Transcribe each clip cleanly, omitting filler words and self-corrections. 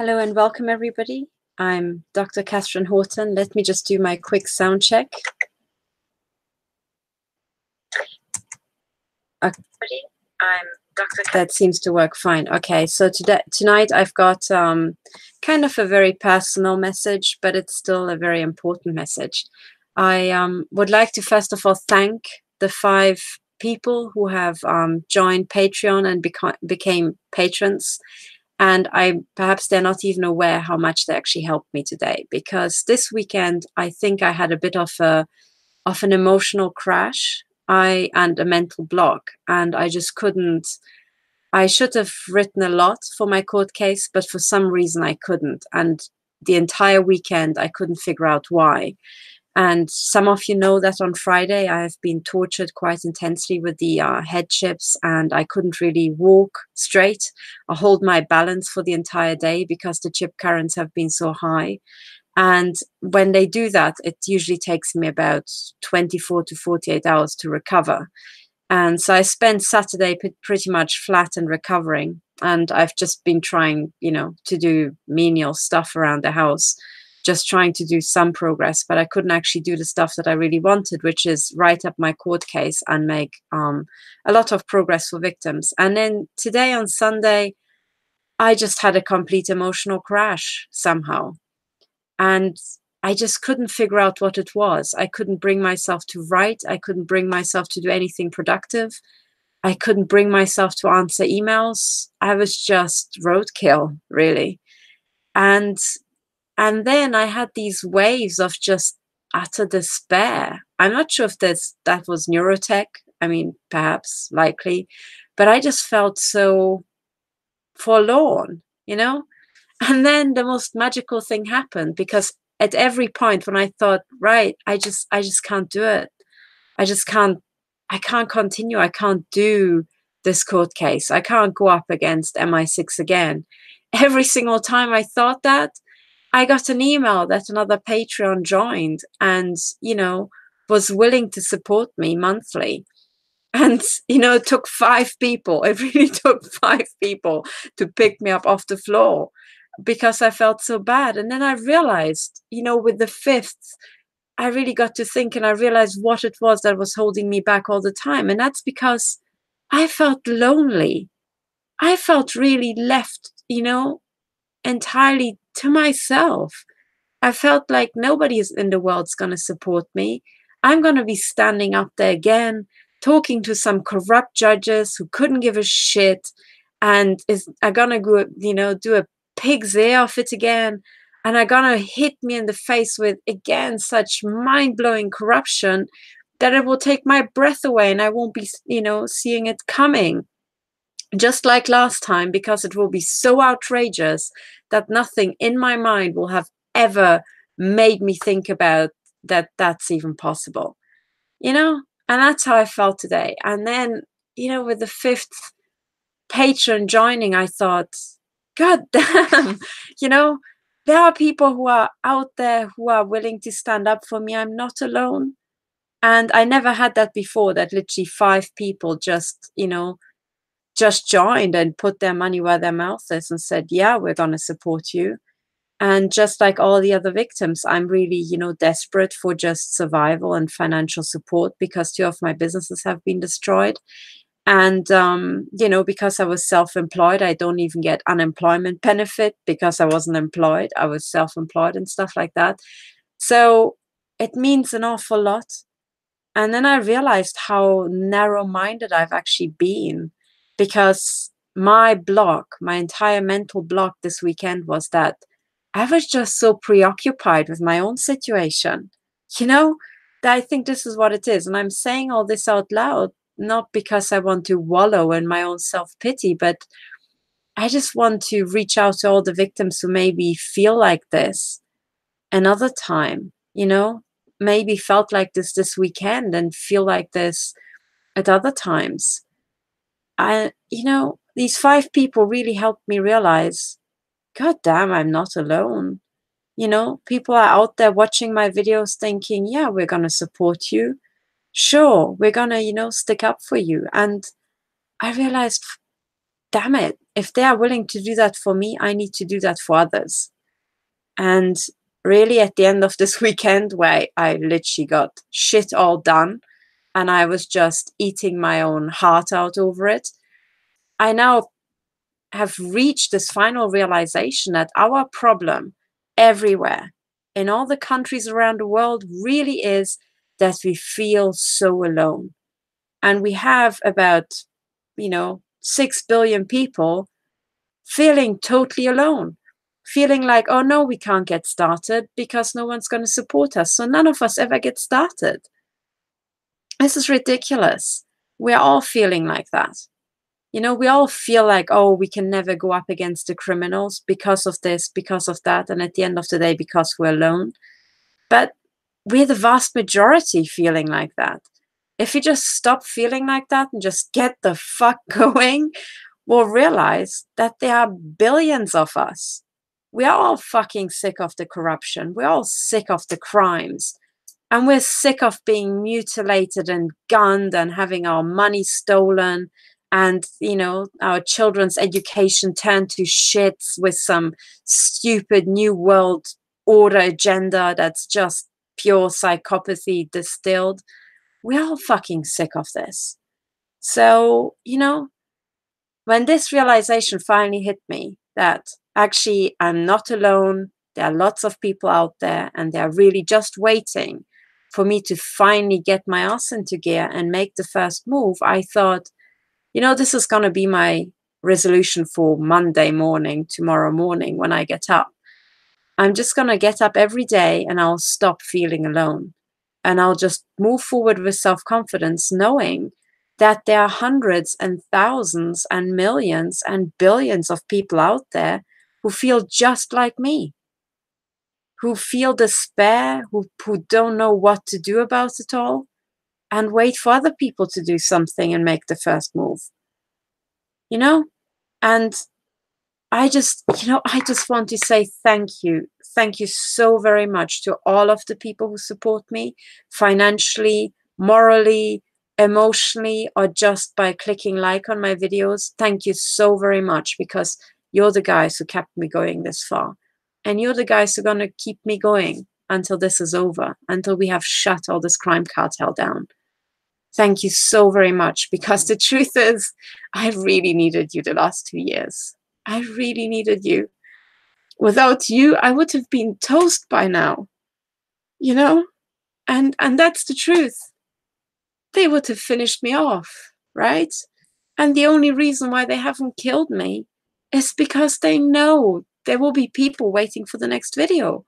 Hello and welcome, everybody. I'm Dr. Katherine Horton. Let me just do my quick sound check. Okay. That seems to work fine. Okay, so tonight I've got kind of a very personal message, but it's still a very important message. I would like to first of all thank the 5 people who have joined Patreon and became patrons. And perhaps they're not even aware how much they actually helped me today, because this weekend I think I had a bit of an emotional crash and a mental block, and I just couldn't. I should have written a lot for my court case, but for some reason I couldn't. And the entire weekend I couldn't figure out why. And some of you know that on Friday I have been tortured quite intensely with the head chips, and I couldn't really walk straight or hold my balance for the entire day because the chip currents have been so high. And when they do that, it usually takes me about 24 to 48 hours to recover. And so I spent Saturday pretty much flat and recovering. And I've just been trying, to do menial stuff around the house, just trying to do some progress, but I couldn't actually do the stuff that I really wanted, which is write up my court case and make a lot of progress for victims. And then today on Sunday, I just had a complete emotional crash somehow. And I just couldn't figure out what it was. I couldn't bring myself to write. I couldn't bring myself to do anything productive. I couldn't bring myself to answer emails. I was just roadkill, really. And then I had these waves of just utter despair. I'm not sure if that was neurotech. I mean, perhaps, likely. But I just felt so forlorn, And then the most magical thing happened, because at every point when I thought, right, I just can't do it. I can't continue. I can't do this court case. I can't go up against MI6 again. Every single time I thought that, I got an email that another Patreon joined and, was willing to support me monthly. And, it took 5 people. It really took 5 people to pick me up off the floor because I felt so bad. And then I realized, with the 5th, I really got to think, and I realized what it was that was holding me back all the time. And that's because I felt lonely. I felt really left, entirely to myself. I felt like nobody in the world's going to support me. I'm going to be standing up there again, talking to some corrupt judges who couldn't give a shit, and are going to go, do a pig's ear of it again, and are going to hit me in the face with, again, such mind-blowing corruption that it will take my breath away, and I won't be, seeing it coming. Just like last time, because it will be so outrageous that nothing in my mind will have ever made me think about that's even possible, and that's how I felt today. And then, with the 5th patron joining, I thought, God damn, there are people who are out there who are willing to stand up for me. I'm not alone. And I never had that before, that literally 5 people just joined and put their money where their mouth is and said, yeah, we're going to support you. And just like all the other victims, I'm really, desperate for just survival and financial support, because 2 of my businesses have been destroyed. And, because I was self-employed, I don't even get unemployment benefit because I wasn't employed. I was self-employed and stuff like that. So it means an awful lot. And then I realized how narrow-minded I've actually been, because my entire mental block this weekend was that I was just so preoccupied with my own situation, that I think this is what it is. And I'm saying all this out loud, not because I want to wallow in my own self-pity, but I just want to reach out to all the victims who maybe feel like this another time, maybe felt like this weekend and feel like this at other times. These 5 people really helped me realize, God damn, I'm not alone. People are out there watching my videos thinking, yeah, we're going to support you. Sure, we're going to, stick up for you. And I realized, damn it, if they are willing to do that for me, I need to do that for others. And really, at the end of this weekend, where I literally got shit all done and I was just eating my own heart out over it, I now have reached this final realization that our problem everywhere in all the countries around the world really is that we feel so alone. And we have about, 6 billion people feeling totally alone, feeling like, oh no, we can't get started because no one's going to support us. So none of us ever get started. This is ridiculous. We're all feeling like that. We all feel like, oh, we can never go up against the criminals because of this, because of that. And at the end of the day, because we're alone. But we're the vast majority feeling like that. If we just stop feeling like that and just get the fuck going, we'll realize that there are billions of us. We are all fucking sick of the corruption. We're all sick of the crimes. And we're sick of being mutilated and gunned and having our money stolen and, our children's education turned to shits with some stupid new world order agenda that's just pure psychopathy distilled. We're all fucking sick of this. So, when this realization finally hit me that actually I'm not alone, there are lots of people out there and they're really just waiting for me to finally get my ass into gear and make the first move, I thought, this is going to be my resolution for Monday morning, tomorrow morning when I get up. I'm just going to get up every day and I'll stop feeling alone. And I'll just move forward with self-confidence, knowing that there are hundreds and thousands and millions and billions of people out there who feel just like me, who feel despair, who don't know what to do about it all, and wait for other people to do something and make the first move. And I just want to say thank you. Thank you so very much to all of the people who support me financially, morally, emotionally, or just by clicking like on my videos. Thank you so very much, because you're the guys who kept me going this far. And you're the guys who are going to keep me going until this is over, until we have shut all this crime cartel down. Thank you so very much, because the truth is, I really needed you the last 2 years. I really needed you. Without you, I would have been toast by now, and that's the truth. They would have finished me off, right? And the only reason why they haven't killed me is because they know there will be people waiting for the next video.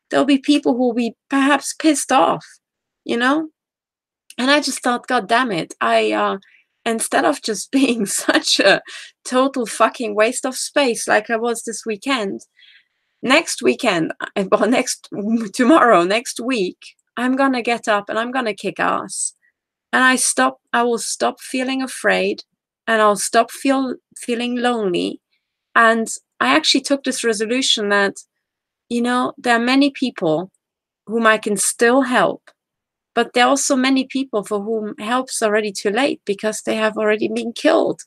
There'll be people who will be perhaps pissed off, And I just thought, God damn it, instead of just being such a total fucking waste of space like I was this weekend, next weekend, well, next week, I'm going to get up and I'm going to kick ass. And I will stop feeling afraid, and I'll stop feeling lonely. And I actually took this resolution that, there are many people whom I can still help. But there are also many people for whom help's already too late because they have already been killed.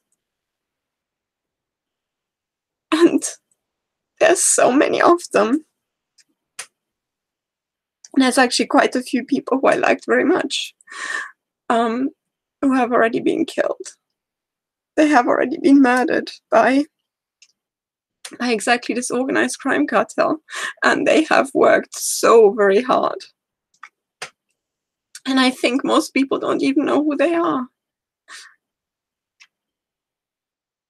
And there's so many of them. There's actually quite a few people who I liked very much, who have already been killed. They have already been murdered by exactly this organized crime cartel. And they have worked so very hard. And I think most people don't even know who they are.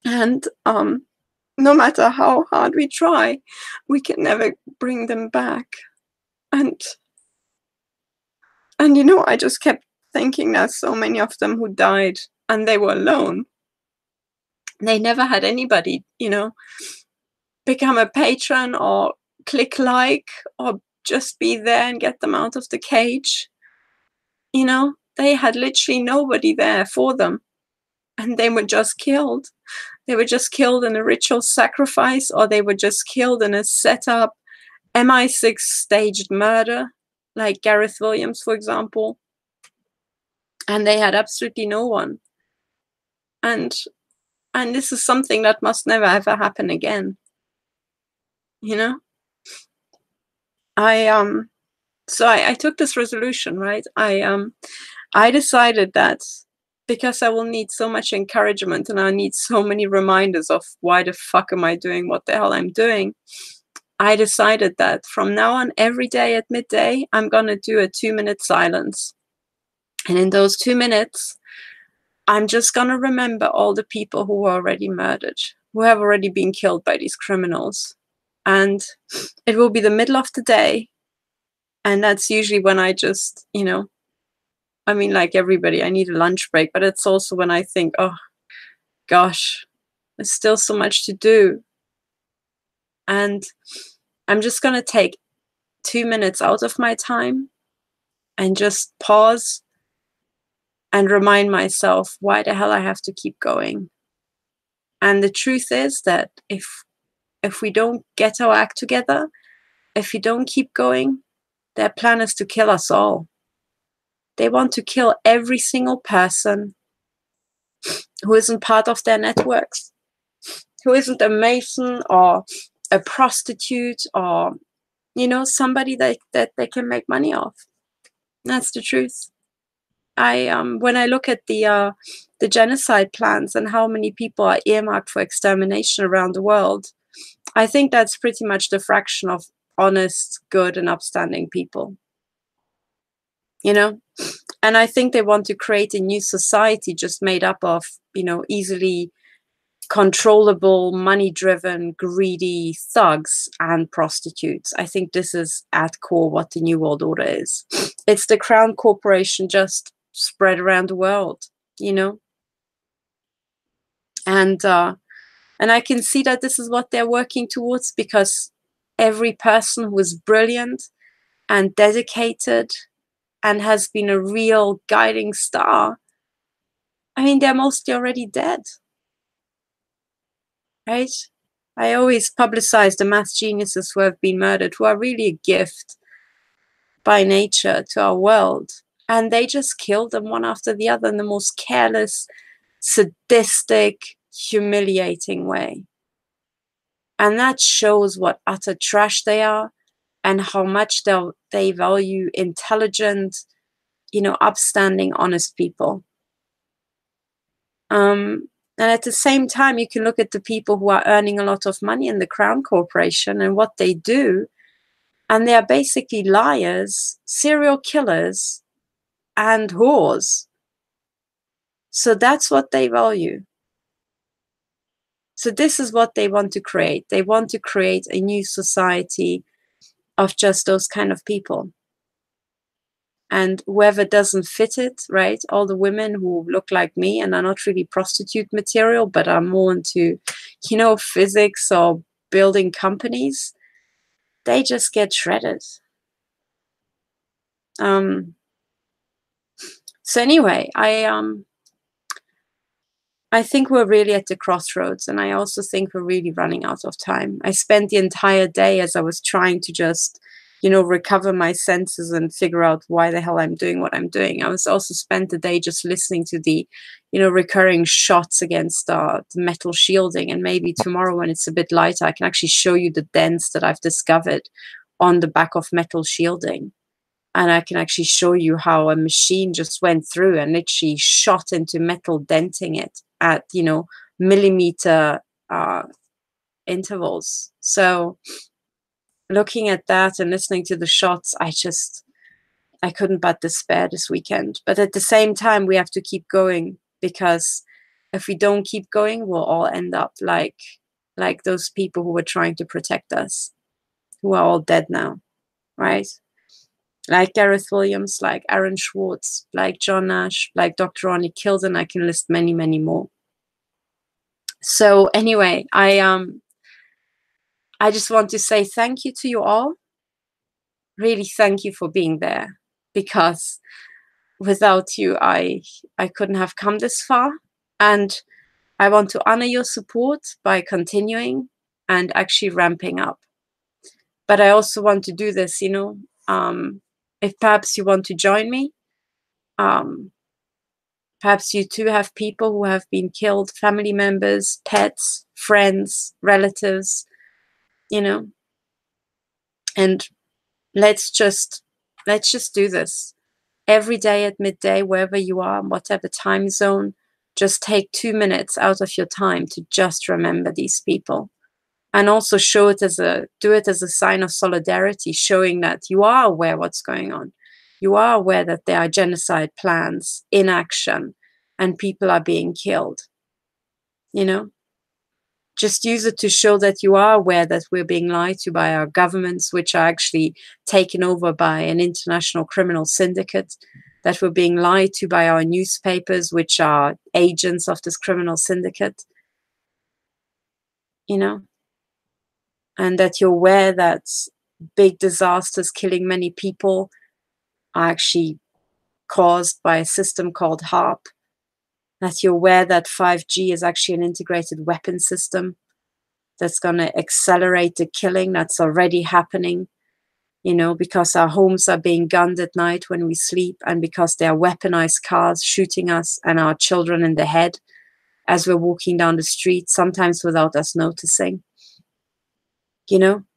And no matter how hard we try, we can never bring them back. And I just kept thinking there's so many of them who died and they were alone. They never had anybody, become a patron or click like or just be there and get them out of the cage. They had literally nobody there for them. And they were just killed. They were just killed in a ritual sacrifice, or they were just killed in a set-up MI6 staged murder, like Gareth Williams, for example. And they had absolutely no one. And And this is something that must never ever happen again. You know? I took this resolution, right? I decided that because I will need so much encouragement and I need so many reminders of why the fuck am I doing what the hell I'm doing. I decided that from now on, every day at midday, I'm gonna do a 2-minute silence. And in those 2 minutes, I'm just gonna remember all the people who were already murdered, who have already been killed by these criminals. And it will be the middle of the day. And that's usually when I just, I mean, like everybody, I need a lunch break, but it's also when I think, oh gosh, there's still so much to do. And I'm just going to take 2 minutes out of my time and just pause and remind myself why the hell I have to keep going. And the truth is that if we don't get our act together, if we don't keep going, their plan is to kill us all. They want to kill every single person who isn't part of their networks, who isn't a mason or a prostitute or, somebody that they can make money off. That's the truth. When I look at the genocide plans and how many people are earmarked for extermination around the world, I think that's pretty much the fraction of honest, good, and upstanding people. And I think they want to create a new society just made up of, easily controllable, money-driven, greedy thugs and prostitutes. I think this is at core what the New World Order is. It's the Crown Corporation just spread around the world, And I can see that this is what they're working towards, because every person who is brilliant and dedicated and has been a real guiding star, I mean, they're mostly already dead. Right? I always publicize the math geniuses who have been murdered, who are really a gift by nature to our world. And they just killed them one after the other in the most careless, sadistic, humiliating way. And that shows what utter trash they are and how much they value intelligent, upstanding, honest people. And at the same time, you can look at the people who are earning a lot of money in the Crown Corporation and what they do. And they are basically liars, serial killers, and whores. So that's what they value. So this is what they want to create. They want to create a new society of just those kind of people. And whoever doesn't fit it, right? All the women who look like me and are not really prostitute material, but are more into, physics or building companies, they just get shredded. So anyway, I think we're really at the crossroads, and I also think we're really running out of time. I spent the entire day as I was trying to just, recover my senses and figure out why the hell I'm doing what I'm doing. I was also spent the day just listening to the, recurring shots against the metal shielding. And maybe tomorrow when it's a bit lighter, I can actually show you the dents that I've discovered on the back of metal shielding. And I can actually show you how a machine just went through and literally shot into metal, denting it at, millimeter intervals. So looking at that and listening to the shots, I couldn't but despair this weekend. But at the same time, we have to keep going, because if we don't keep going, we'll all end up like those people who were trying to protect us, who are all dead now, right? Like Gareth Williams, like Aaron Schwartz, like John Nash, like Dr. Ronnie Kilden. I can list many, many more. So anyway, I just want to say thank you to you all. Really thank you for being there, because without you, I couldn't have come this far. And I want to honor your support by continuing and actually ramping up. But I also want to do this, if perhaps you want to join me, Perhaps you too have people who have been killed, family members, pets, friends, relatives, you know, and let's just do this every day at midday, wherever you are, whatever time zone. Just take 2 minutes out of your time to just remember these people, and also do it as a sign of solidarity, showing that you are aware what's going on. You are aware that there are genocide plans in action and people are being killed. Just use it to show that you are aware that we're being lied to by our governments, which are actually taken over by an international criminal syndicate, that we're being lied to by our newspapers, which are agents of this criminal syndicate, and that you're aware that big disasters killing many people are actually caused by a system called HARP, that you're aware that 5G is actually an integrated weapon system that's going to accelerate the killing that's already happening, because our homes are being gunned at night when we sleep, and because there are weaponized cars shooting us and our children in the head as we're walking down the street, sometimes without us noticing.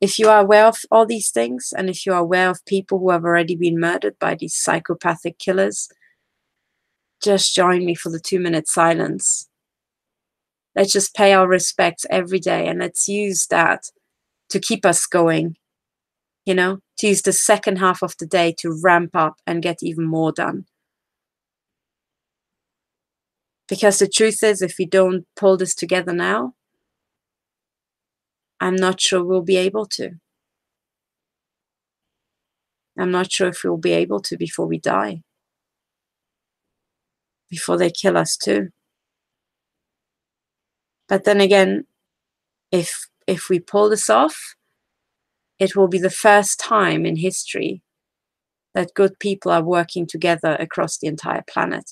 If you are aware of all these things, and if you are aware of people who have already been murdered by these psychopathic killers, just join me for the 2-minute silence. Let's just pay our respects every day, and let's use that to keep us going, to use the second half of the day to ramp up and get even more done. Because the truth is, if we don't pull this together now, I'm not sure we'll be able to. I'm not sure if we'll be able to before we die, before they kill us too. But then again, if we pull this off, it will be the first time in history that good people are working together across the entire planet.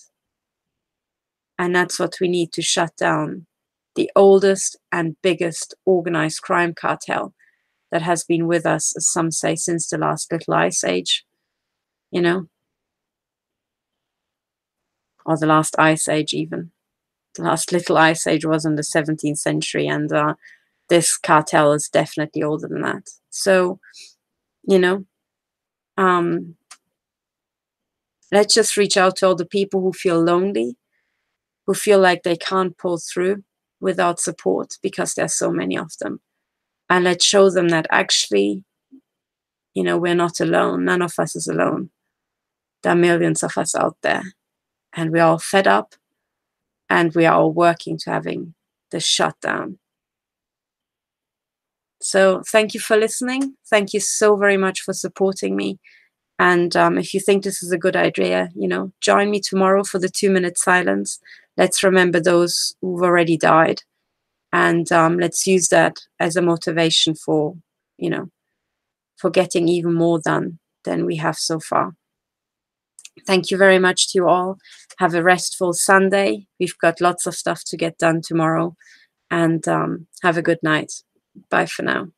And that's what we need to shut down the oldest and biggest organized crime cartel that has been with us, as some say, since the last little ice age, or the last ice age even. The last little ice age was in the 17th century, and this cartel is definitely older than that. So, let's just reach out to all the people who feel lonely, who feel like they can't pull through without support, because there's so many of them. And let's show them that actually, we're not alone. None of us is alone. There are millions of us out there, and we're all fed up, and we are all working to having this shut down. So thank you for listening. Thank you so very much for supporting me. And if you think this is a good idea, join me tomorrow for the 2-minute silence. Let's remember those who've already died. And let's use that as a motivation for getting even more done than we have so far. Thank you very much to you all. Have a restful Sunday. We've got lots of stuff to get done tomorrow. And have a good night. Bye for now.